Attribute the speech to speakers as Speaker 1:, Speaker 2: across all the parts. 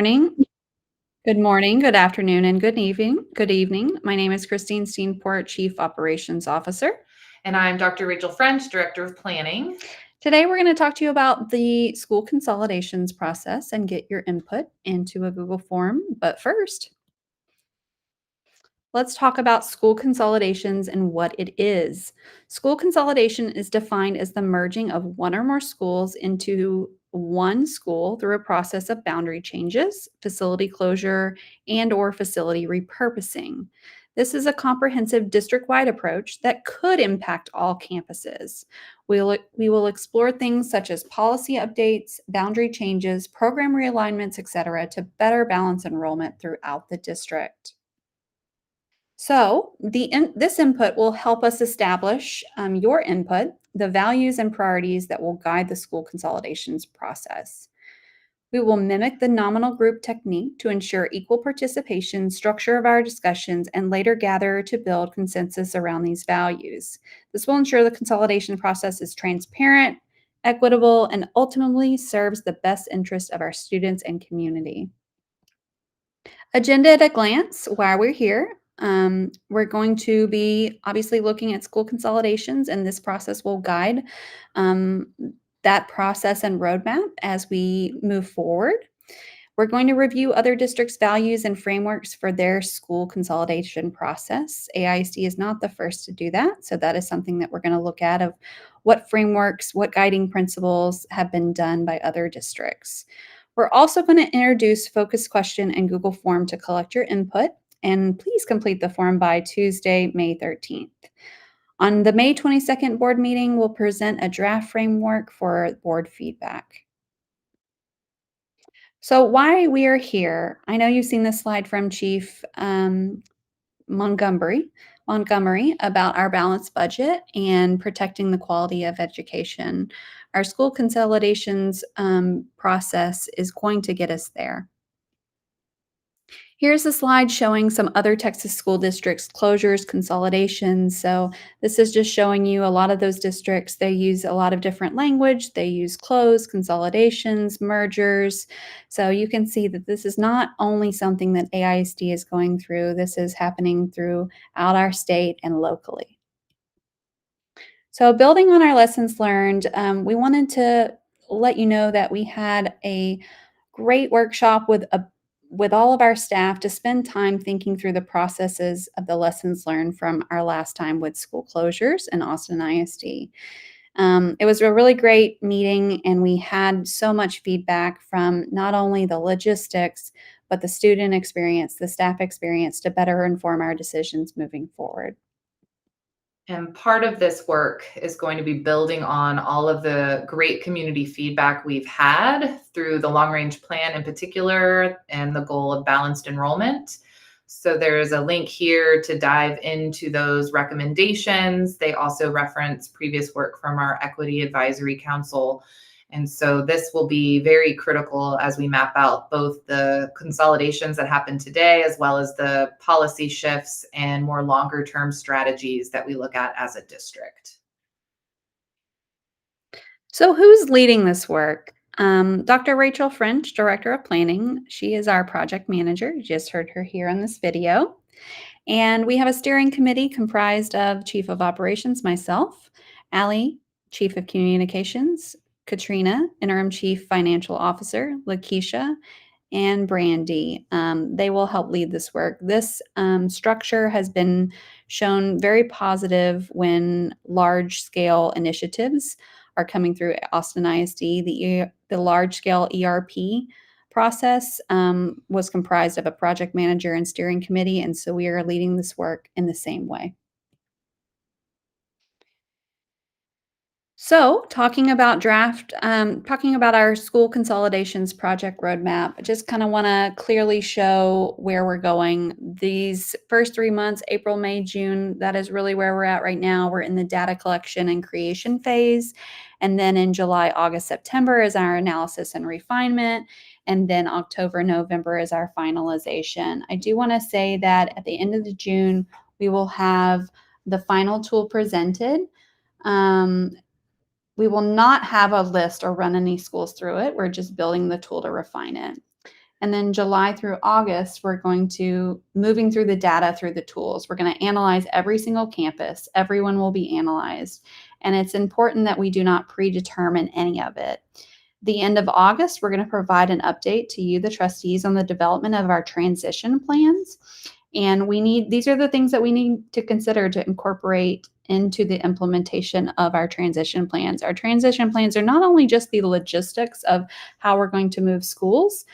Speaker 1: Morning. Good morning, good afternoon, and good evening. Good evening. My name is Christine Steenport, Chief Operations Officer.
Speaker 2: And I'm Dr. Rachel French, Director of Planning.
Speaker 1: Today, we're going to talk to you about the school consolidations process and get your input into a Google form. But first, let's talk about school consolidations and what it is. School consolidation is defined as the merging of one or more schools into one school through a process of boundary changes, facility closure, and/or facility repurposing. This is a comprehensive district-wide approach that could impact all campuses. We will explore things such as policy updates, boundary changes, program realignments, etc., to better balance enrollment throughout the district. So this input will help us establish your input, the values and priorities that will guide the school consolidations process. We will mimic the nominal group technique to ensure equal participation, structure of our discussions, and later gather to build consensus around these values. This will ensure the consolidation process is transparent, equitable, and ultimately serves the best interest of our students and community. Agenda at a glance, while we're here, we're going to be obviously looking at school consolidations, and this process will guide um, that process and roadmap as we move forward. We're going to review other districts' values and frameworks for their school consolidation process. AISD is not the first to do that, so that is something that we're going to look at of what frameworks, what guiding principles have been done by other districts. We're also going to introduce focus question and Google form to collect your input, and please complete the form by Tuesday, May 13th. On the May 22nd board meeting, we'll present a draft framework for board feedback. So why we are here, I know you've seen this slide from Chief Montgomery about our balanced budget and protecting the quality of education. Our school consolidations process is going to get us there. Here's a slide showing some other Texas school districts closures, consolidations. So this is just showing you a lot of those districts. They use a lot of different language. They use close, consolidations, mergers. So you can see that this is not only something that AISD is going through. This is happening throughout our state and locally. So building on our lessons learned, we wanted to let you know that we had a great workshop with all of our staff to spend time thinking through the processes of the lessons learned from our last time with school closures in Austin ISD. It was a really great meeting, and we had so much feedback from not only the logistics, but the student experience, the staff experience to better inform our decisions moving forward.
Speaker 2: And part of this work is going to be building on all of the great community feedback we've had through the long range plan in particular and the goal of balanced enrollment. So there's a link here to dive into those recommendations. They also reference previous work from our Equity Advisory Council. And so this will be very critical as we map out both the consolidations that happen today, as well as the policy shifts and more longer term strategies that we look at as a district.
Speaker 1: So who's leading this work? Dr. Rachel French, Director of Planning. She is our project manager. You just heard her here on this video. And we have a steering committee comprised of Chief of Operations, myself, Allie, Chief of Communications, Katrina, Interim Chief Financial Officer, Lakeisha, and Brandy. They will help lead this work. This structure has been shown very positive when large-scale initiatives are coming through Austin ISD. The large-scale ERP process was comprised of a project manager and steering committee, and so we are leading this work in the same way. So, talking about our school consolidations project roadmap, I just kind of want to clearly show where we're going. These first 3 months, April, May, June, that is really where we're at right now. We're in the data collection and creation phase. And then in July, August, September is our analysis and refinement. And then October, November is our finalization. I do want to say that at the end of June, we will have the final tool presented. We will not have a list or run any schools through it. We're just building the tool to refine it. And then July through August, we're going to moving through the data through the tools. We're going to analyze every single campus. Everyone will be analyzed. And it's important that we do not predetermine any of it. The end of August, we're going to provide an update to you, the trustees, on the development of our transition plans. And these are the things that we need to consider to incorporate into the implementation of our transition plans. Our transition plans are not only just the logistics of how we're going to move schools,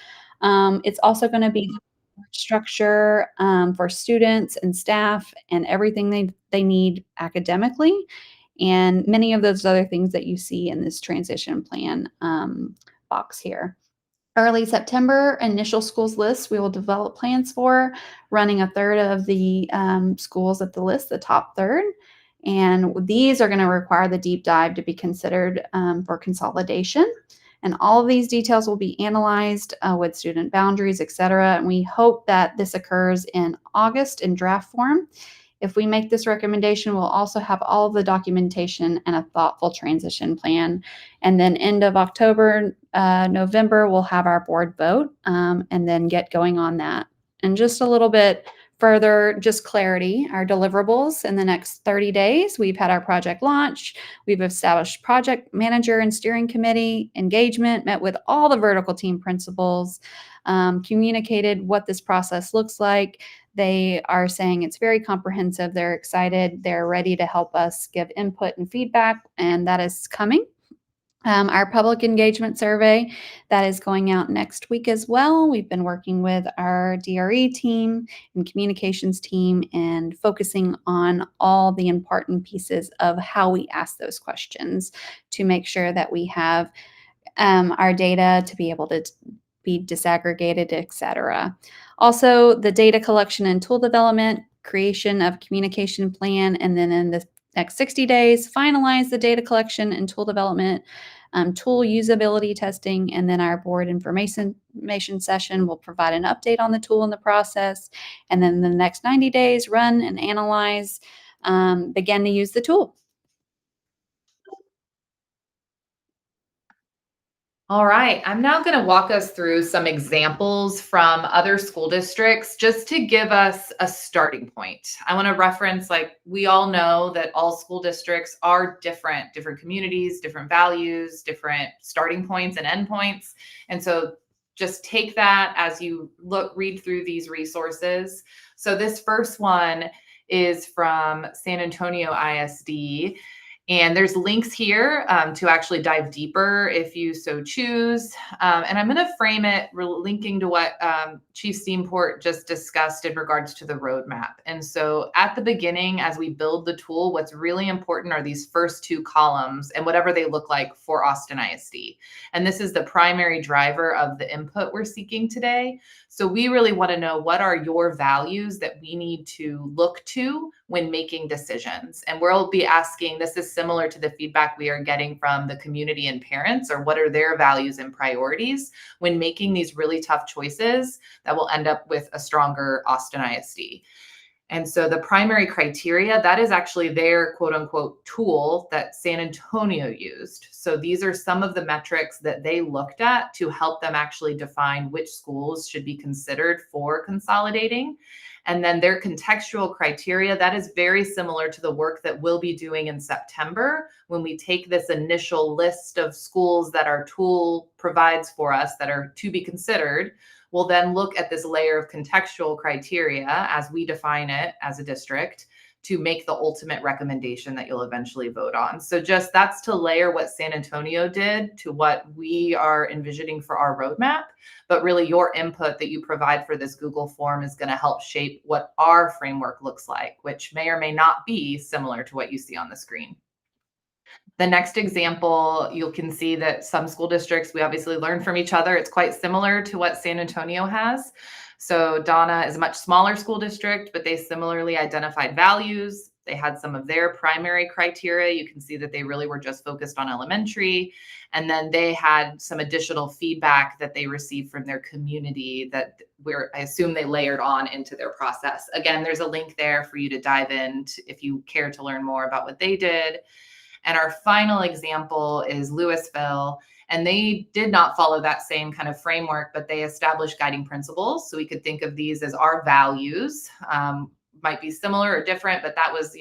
Speaker 1: it's also going to be structure for students and staff and everything they need academically, and many of those other things that you see in this transition plan box here. Early September, initial schools list we will develop plans for, running a third of the schools at the list, the top third. And these are going to require the deep dive to be considered for consolidation. And all of these details will be analyzed with student boundaries, et cetera. And we hope that this occurs in August in draft form. If we make this recommendation, we'll also have all of the documentation and a thoughtful transition plan. And then end of October, November, we'll have our board vote and then get going on that. And just a little bit further, just clarity, our deliverables in the next 30 days. We've had our project launch. We've established project manager and steering committee engagement, met with all the vertical team principals, communicated what this process looks like. They are saying it's very comprehensive. They're excited. They're ready to help us give input and feedback, and that is coming. Our public engagement survey that is going out next week as well. We've been working with our DRE team and communications team and focusing on all the important pieces of how we ask those questions to make sure that we have our data to be able to be disaggregated, et cetera. Also, the data collection and tool development, creation of communication plan, and then in the next 60 days, finalize the data collection and tool development, tool usability testing, and then our board information session will provide an update on the tool and the process. And then in the next 90 days, run and analyze, begin to use the tool.
Speaker 2: All right, I'm now going to walk us through some examples from other school districts just to give us a starting point. I want to reference, like, we all know that all school districts are different communities, different values, different starting points and endpoints. And so just take that as you read through these resources. So this first one is from San Antonio ISD. And there's links here to actually dive deeper if you so choose. And I'm going to frame it linking to what Chief Steamport just discussed in regards to the roadmap. And so at the beginning, as we build the tool, what's really important are these first two columns and whatever they look like for Austin ISD. And this is the primary driver of the input we're seeking today. So we really want to know, what are your values that we need to look to when making decisions? And we'll be asking, this is similar to the feedback we are getting from the community and parents, or what are their values and priorities when making these really tough choices that will end up with a stronger Austin ISD. And so the primary criteria, that is actually their quote unquote tool that San Antonio used. So these are some of the metrics that they looked at to help them actually define which schools should be considered for consolidating. And then their contextual criteria, that is very similar to the work that we'll be doing in September when we take this initial list of schools that our tool provides for us that are to be considered. We'll then look at this layer of contextual criteria as we define it as a district to make the ultimate recommendation that you'll eventually vote on. So just that's to layer what San Antonio did to what we are envisioning for our roadmap. But really your input that you provide for this Google form is going to help shape what our framework looks like, which may or may not be similar to what you see on the screen. The next example, you can see that some school districts, we obviously learn from each other. It's quite similar to what San Antonio has. So Donna is a much smaller school district, but they similarly identified values. They had some of their primary criteria. You can see that they really were just focused on elementary. And then they had some additional feedback that they received from their community that I assume they layered on into their process. Again, there's a link there for you to dive in if you care to learn more about what they did. And our final example is Louisville. And they did not follow that same kind of framework, but they established guiding principles. So we could think of these as our values. Might be similar or different, but that was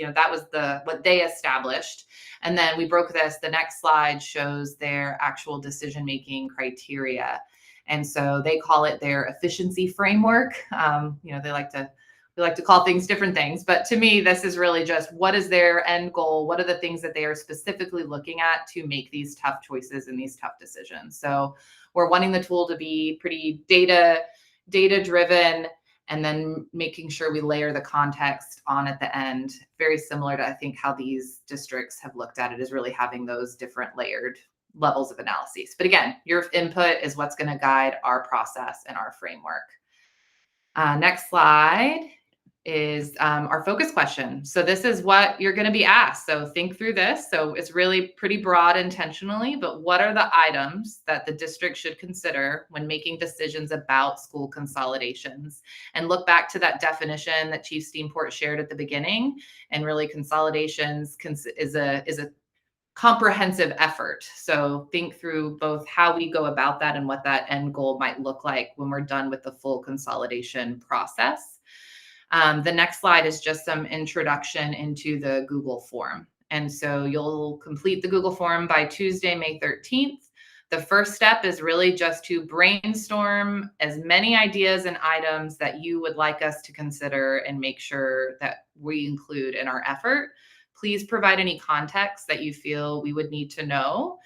Speaker 2: what they established. And then we broke this. The next slide shows their actual decision-making criteria. And so they call it their efficiency framework. We like to call things different things, but to me, this is really just what is their end goal? What are the things that they are specifically looking at to make these tough choices and these tough decisions? So we're wanting the tool to be pretty data driven, and then making sure we layer the context on at the end. Very similar to, I think, how these districts have looked at it, is really having those different layered levels of analyses. But again, your input is what's going to guide our process and our framework. Next slide is our focus question. So this is what you're going to be asked. So think through this. So it's really pretty broad intentionally, but what are the items that the district should consider when making decisions about school consolidations? And look back to that definition that Chief Steenport shared at the beginning. And really, consolidations is a comprehensive effort. So think through both how we go about that and what that end goal might look like when we're done with the full consolidation process. The next slide is just some introduction into the Google form. And so you'll complete the Google form by Tuesday, May 13th. The first step is really just to brainstorm as many ideas and items that you would like us to consider and make sure that we include in our effort. Please provide any context that you feel we would need to know.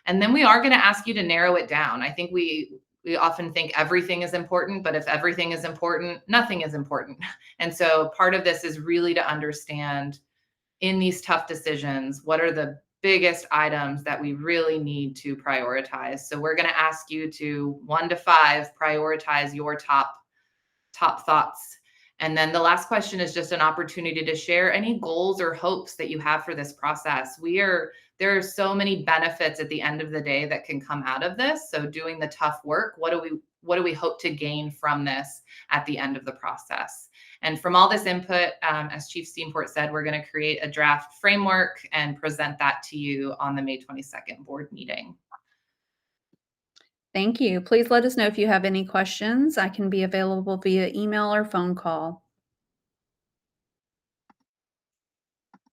Speaker 2: And then we are going to ask you to narrow it down. I think we often think everything is important, but if everything is important, nothing is important. And so part of this is really to understand, in these tough decisions, what are the biggest items that we really need to prioritize. So we're going to ask you to 1 to 5 prioritize your top thoughts. And then the last question is just an opportunity to share any goals or hopes that you have for this process. There are so many benefits at the end of the day that can come out of this. So doing the tough work, what do we hope to gain from this at the end of the process? And from all this input, as Chief Steenport said, we're going to create a draft framework and present that to you on the May 22nd board meeting.
Speaker 1: Thank you. Please let us know if you have any questions. I can be available via email or phone call.